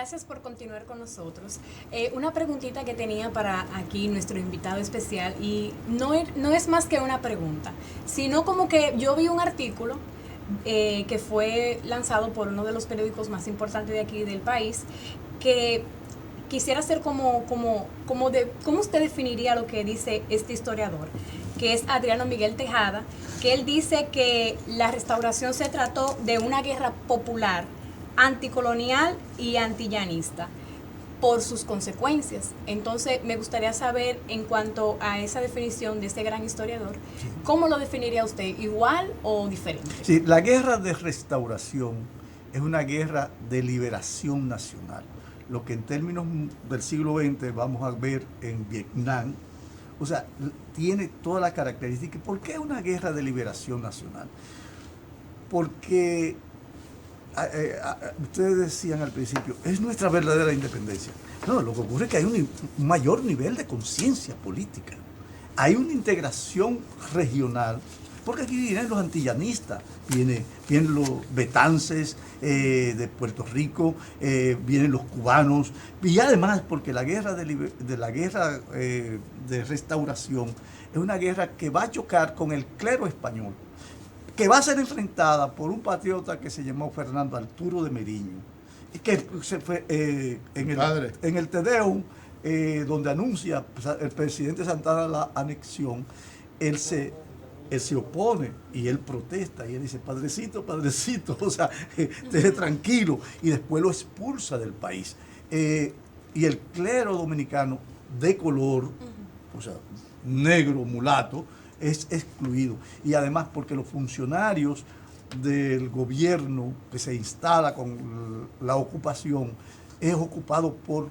Gracias por continuar con nosotros. Una preguntita que tenía para aquí nuestro invitado especial, y no es más que una pregunta, sino como que yo vi un artículo que fue lanzado por uno de los periódicos más importantes de aquí del país, que quisiera hacer ¿cómo usted definiría lo que dice este historiador, que es Adriano Miguel Tejada, que él dice que la restauración se trató de una guerra popular, anticolonial y antillanista por sus consecuencias? Entonces me gustaría saber, en cuanto a esa definición de este gran historiador, ¿cómo lo definiría usted? ¿Igual o diferente? Sí, la guerra de restauración es una guerra de liberación nacional. Lo que en términos del siglo XX vamos a ver en Vietnam, o sea, tiene toda la característica. ¿Por qué una guerra de liberación nacional? Porque ustedes decían al principio, es nuestra verdadera independencia. No, lo que ocurre es que hay un mayor nivel de conciencia política. Hay una integración regional, porque aquí vienen los antillanistas, vienen los betances de Puerto Rico, vienen los cubanos, y además porque la guerra de restauración es una guerra que va a chocar con el clero español, que va a ser enfrentada por un patriota que se llamó Fernando Arturo de Meriño, y que se fue en el Te Deum, donde anuncia el presidente Santana la anexión. Él se opone y él protesta y él dice, padrecito, padrecito, o sea, deje tranquilo, y después lo expulsa del país. Y el clero dominicano de color, o sea, negro, mulato, es excluido. Y además porque los funcionarios del gobierno que se instala con la ocupación es ocupado por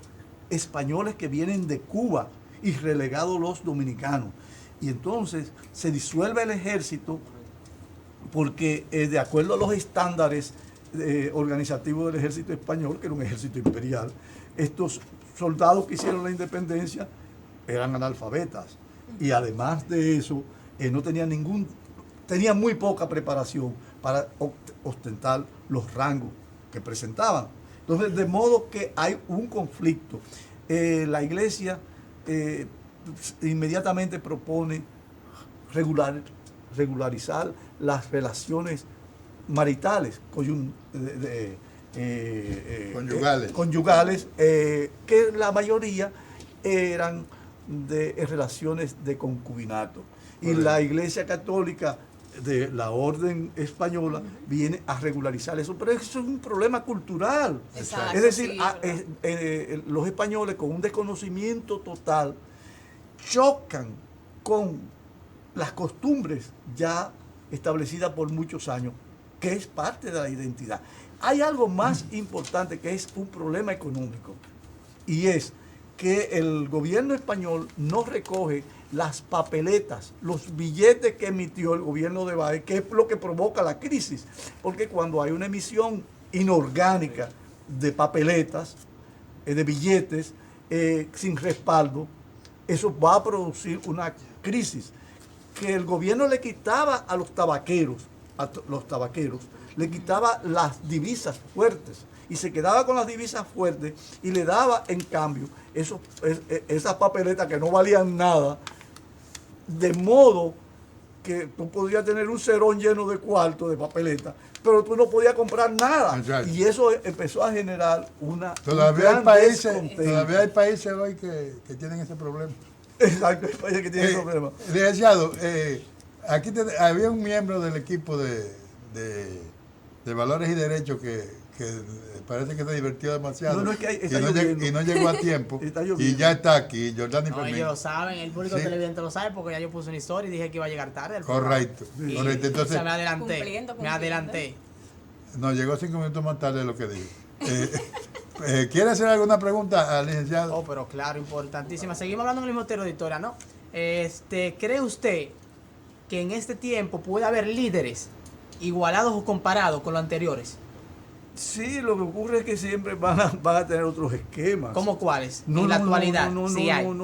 españoles que vienen de Cuba y relegados los dominicanos. Y entonces se disuelve el ejército porque de acuerdo a los estándares organizativos del ejército español, que era un ejército imperial, estos soldados que hicieron la independencia eran analfabetas. Y además de eso, no tenían tenían muy poca preparación para ostentar los rangos que presentaban. Entonces, de modo que hay un conflicto. La iglesia inmediatamente propone regularizar las relaciones maritales, conyugales, que la mayoría eran de relaciones de concubinato. Y la Iglesia Católica de la orden española viene a regularizar eso, pero eso es un problema cultural. Exacto, es decir, sí, los españoles, con un desconocimiento total, chocan con las costumbres ya establecidas por muchos años, que es parte de la identidad. Hay algo más importante, que es un problema económico, y es que el gobierno español no recoge las papeletas, los billetes que emitió el gobierno de Báez, que es lo que provoca la crisis. Porque cuando hay una emisión inorgánica de papeletas, de billetes, sin respaldo, eso va a producir una crisis que el gobierno le quitaba a los tabaqueros, le quitaba las divisas fuertes y se quedaba con las divisas fuertes y le daba en cambio esas papeletas que no valían nada, de modo que tú podías tener un cerón lleno de cuartos de papeletas, pero tú no podías comprar nada. Exacto. Y eso empezó a generar Todavía hay países hoy que tienen ese problema. Exacto, hay países que tienen ese problema. Licenciado, aquí había un miembro del equipo de Valores y Derechos que parece que se divirtió demasiado y no llegó a tiempo y ya está aquí, Jordani Fermín. Ellos lo saben, el público televidente lo sabe, porque ya yo puse una historia y dije que iba a llegar tarde. Correcto. Entonces me adelanté. No, llegó 5 minutos más tarde de lo que dije. ¿Quiere hacer alguna pregunta al licenciado? Oh, pero claro, importantísima. Seguimos hablando en el mismo tema de historia, ¿no? ¿Cree usted que en este tiempo puede haber líderes igualados o comparados con los anteriores? Sí, lo que ocurre es que siempre van a tener otros esquemas. ¿Cómo cuáles? En la actualidad. No,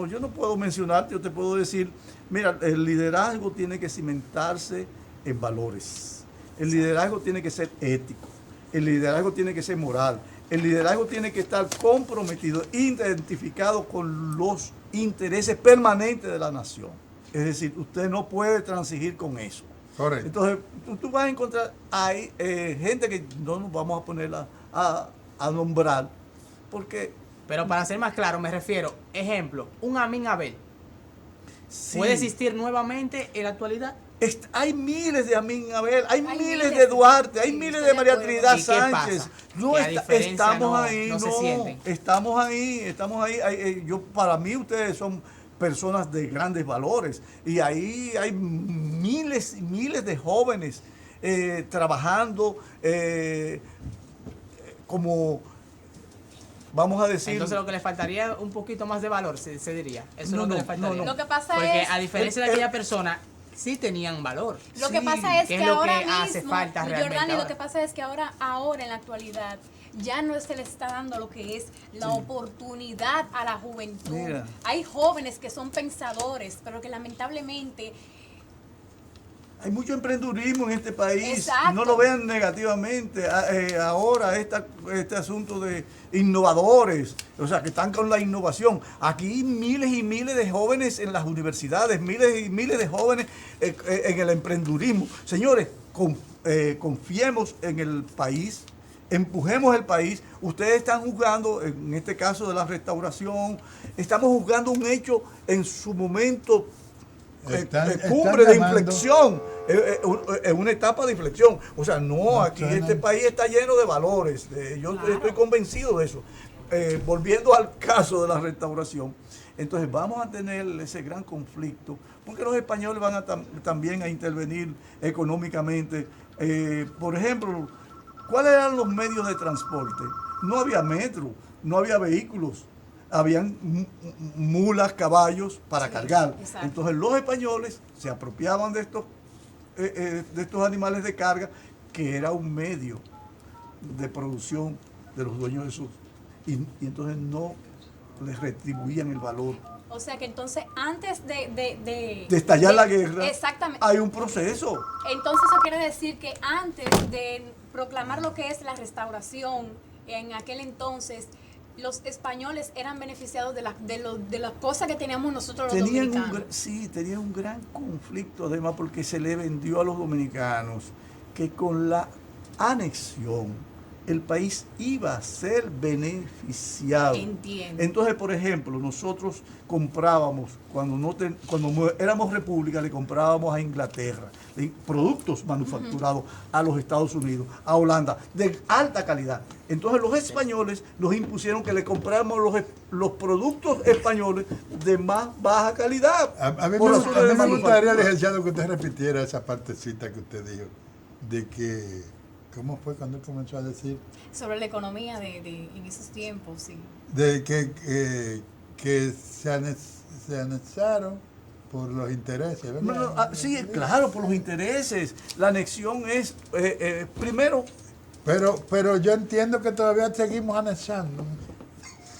yo no puedo mencionarte, yo te puedo decir, mira, el liderazgo tiene que cimentarse en valores. El liderazgo tiene que ser ético. El liderazgo tiene que ser moral. El liderazgo tiene que estar comprometido, identificado con los intereses permanentes de la nación. Es decir, usted no puede transigir con eso. Correcto. Entonces, tú vas a encontrar, hay gente que no nos vamos a poner a nombrar, porque... Pero para ser más claro, me refiero, ejemplo, un Amin Abel. Sí. ¿Puede existir nuevamente en la actualidad? Hay miles de Amin Abel, hay miles de Duarte, hay miles de María Trinidad Sánchez. No estamos ahí, estamos ahí. Yo, para mí ustedes son personas de grandes valores y ahí hay miles y miles de jóvenes trabajando como, vamos a decir... Entonces lo que le faltaría es un poquito más de valor, se diría. Eso es lo que le faltaría. Lo que pasa porque es... a diferencia de aquella persona, sí tenían valor. Lo que pasa es que es lo ahora que mismo, hace falta realmente Jordani, ahora. lo que pasa es que ahora en la actualidad, ya no se le está dando lo que es la oportunidad a la juventud. Mira. Hay jóvenes que son pensadores, pero que lamentablemente... Hay mucho emprendurismo en este país. Exacto. No lo vean negativamente. Ahora este asunto de innovadores, o sea, que están con la innovación. Aquí miles y miles de jóvenes en las universidades, miles y miles de jóvenes en el emprendurismo. Señores, confiemos en el país, empujemos el país. Ustedes están juzgando, en este caso de la restauración, estamos juzgando un hecho en su momento cumbre de inflexión, en una etapa de inflexión. O sea, aquí este país está lleno de valores. Yo estoy convencido de eso. Volviendo al caso de la restauración, entonces vamos a tener ese gran conflicto, porque los españoles van también a intervenir económicamente. Por ejemplo, ¿cuáles eran los medios de transporte? No había metro, no había vehículos. Habían mulas, caballos para cargar. Exacto. Entonces los españoles se apropiaban de estos animales de carga, que era un medio de producción de los dueños de sus... Y entonces no les retribuían el valor. O sea que entonces antes de estallar la guerra, exactamente, hay un proceso. Entonces eso quiere decir que antes de proclamar lo que es la restauración, en aquel entonces los españoles eran beneficiados de las cosas que teníamos nosotros los dominicanos. Tenían un gran conflicto, además, porque se le vendió a los dominicanos que con la anexión el país iba a ser beneficiado. Entiendo. Entonces, por ejemplo, nosotros comprábamos, cuando éramos república, le comprábamos a Inglaterra productos manufacturados, a los Estados Unidos, a Holanda, de alta calidad. Entonces los españoles nos impusieron que le compráramos los productos españoles de más baja calidad. A mí me gustaría, licenciado, que usted repitiera esa partecita que usted dijo, de que, ¿cómo fue cuando él comenzó a decir? Sobre la economía en esos tiempos, sí. De que se anexaron por los intereses, ¿verdad? Sí, claro, por los intereses. La anexión es, primero... Pero yo entiendo que todavía seguimos anexando.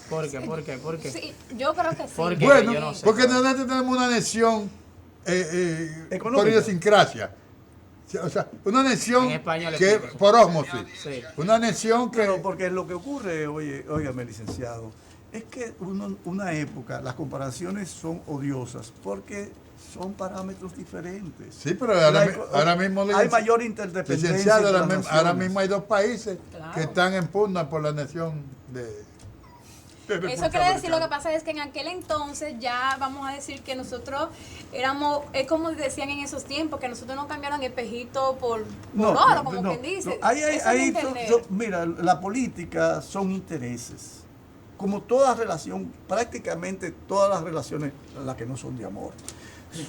¿Por qué? ¿Por qué? ¿Por qué? Sí, yo creo que sí. Porque bueno, yo no sé. Porque nosotros tenemos una anexión por idiosincrasia. O sea, una anexión que por ósmosis. Sí. Una anexión que... Pero porque lo que ocurre, óigame, licenciado, es que una época, las comparaciones son odiosas porque son parámetros diferentes. Sí, pero ahora mismo hay mayor interdependencia. Licenciado, ahora mismo hay dos países que están en pugna por la anexión de... Eso quiere decir, lo que pasa es que en aquel entonces ya vamos a decir que nosotros éramos, es como decían en esos tiempos, que nosotros nos cambiaron espejito por oro, como quien dice. Mira, la política son intereses. Como toda relación, prácticamente todas las relaciones, las que no son de amor,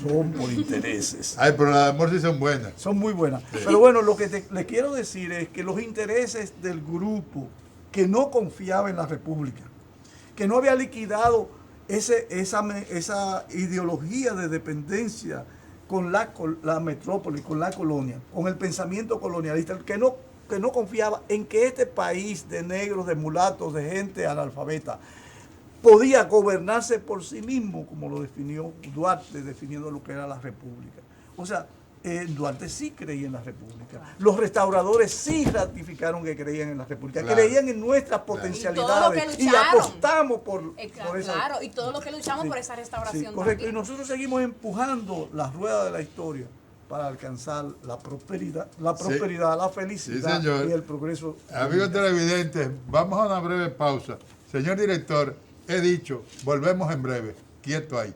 son por intereses. Ay, pero las de amor sí son buenas. Son muy buenas. Sí. Pero bueno, lo que le quiero decir es que los intereses del grupo que no confiaba en la República, que no había liquidado esa ideología de dependencia con la metrópoli, con la colonia, con el pensamiento colonialista, que no confiaba en que este país de negros, de mulatos, de gente analfabeta, podía gobernarse por sí mismo, como lo definió Duarte, definiendo lo que era la República. O sea, Duarte sí creía en la República. Claro. Los restauradores sí ratificaron que creían en la República, claro, creían en nuestras potencialidades y apostamos por esa. Claro, y todos los que luchamos por esa restauración. Sí, correcto, también. y nosotros seguimos empujando la rueda de la historia para alcanzar la prosperidad, la felicidad y el progreso. Amigos televidentes, vamos a una breve pausa. Señor director, he dicho, volvemos en breve. Quieto ahí.